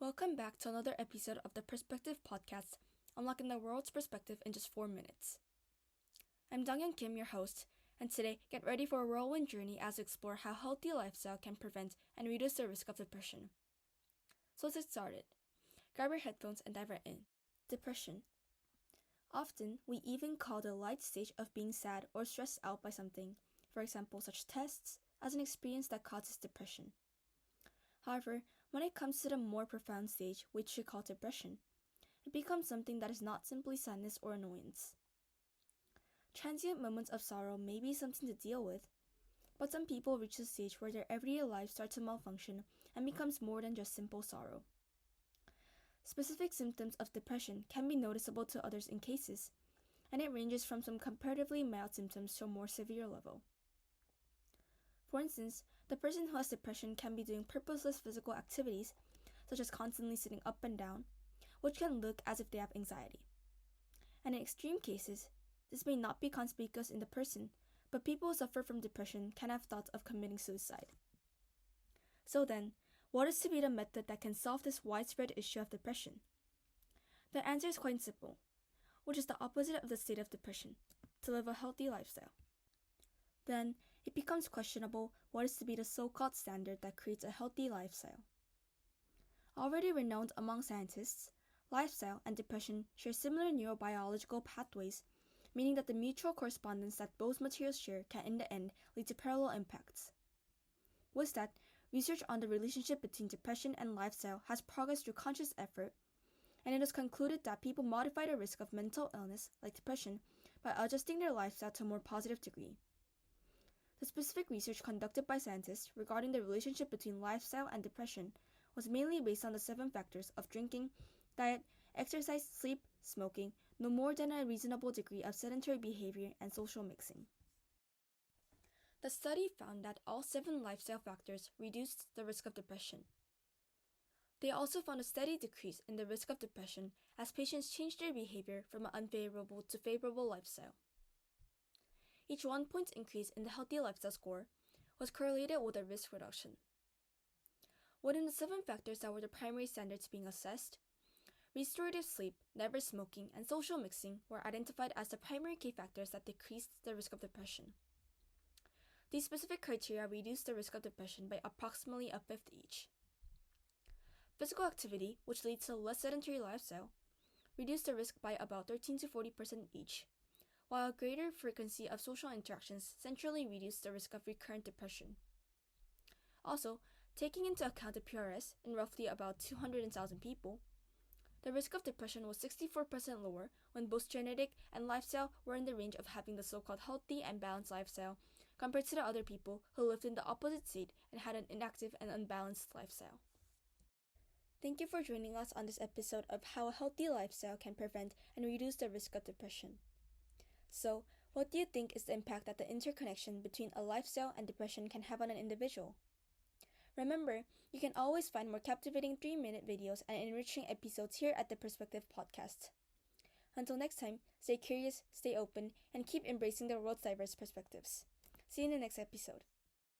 Welcome back to another episode of the Perspective Podcast, unlocking the world's perspective in just 4 minutes. I'm Dongyoon Kim, your host, and today get ready for a whirlwind journey as we explore how healthy lifestyle can prevent and reduce the risk of depression. So let's get started. Grab your headphones and dive right in. Depression. Often, we even call the light stage of being sad or stressed out by something, for example such tests, as an experience that causes depression. However, when it comes to the more profound stage, which we call depression, it becomes something that is not simply sadness or annoyance. Transient moments of sorrow may be something to deal with, but some people reach a stage where their everyday life starts to malfunction and becomes more than just simple sorrow. Specific symptoms of depression can be noticeable to others in cases, and it ranges from some comparatively mild symptoms to a more severe level. For instance, the person who has depression can be doing purposeless physical activities, such as constantly sitting up and down, which can look as if they have anxiety. And in extreme cases, this may not be conspicuous in the person, but people who suffer from depression can have thoughts of committing suicide. So then, what is to be the method that can solve this widespread issue of depression? The answer is quite simple, which is the opposite of the state of depression: to live a healthy lifestyle. Then, it becomes questionable what is to be the so-called standard that creates a healthy lifestyle. Already renowned among scientists, lifestyle and depression share similar neurobiological pathways, meaning that the mutual correspondence that both materials share can in the end lead to parallel impacts. With that, research on the relationship between depression and lifestyle has progressed through conscious effort, and it is concluded that people modify the risk of mental illness, like depression, by adjusting their lifestyle to a more positive degree. The specific research conducted by scientists regarding the relationship between lifestyle and depression was mainly based on the 7 factors of drinking, diet, exercise, sleep, smoking, no more than a reasonable degree of sedentary behavior, and social mixing. The study found that all 7 lifestyle factors reduced the risk of depression. They also found a steady decrease in the risk of depression as patients changed their behavior from an unfavorable to favorable lifestyle. Each 1-point increase in the healthy lifestyle score was correlated with a risk reduction. Within the 7 factors that were the primary standards being assessed, restorative sleep, never smoking, and social mixing were identified as the primary key factors that decreased the risk of depression. These specific criteria reduced the risk of depression by approximately a fifth each. Physical activity, which leads to a less sedentary lifestyle, reduced the risk by about 13 to 40% each, while a greater frequency of social interactions centrally reduced the risk of recurrent depression. Also, taking into account the PRS in roughly about 200,000 people, the risk of depression was 64% lower when both genetic and lifestyle were in the range of having the so-called healthy and balanced lifestyle compared to the other people who lived in the opposite state and had an inactive and unbalanced lifestyle. Thank you for joining us on this episode of how a healthy lifestyle can prevent and reduce the risk of depression. So, what do you think is the impact that the interconnection between a lifestyle and depression can have on an individual? Remember, you can always find more captivating 3-minute videos and enriching episodes here at the Perspective Podcast. Until next time, stay curious, stay open, and keep embracing the world's diverse perspectives. See you in the next episode.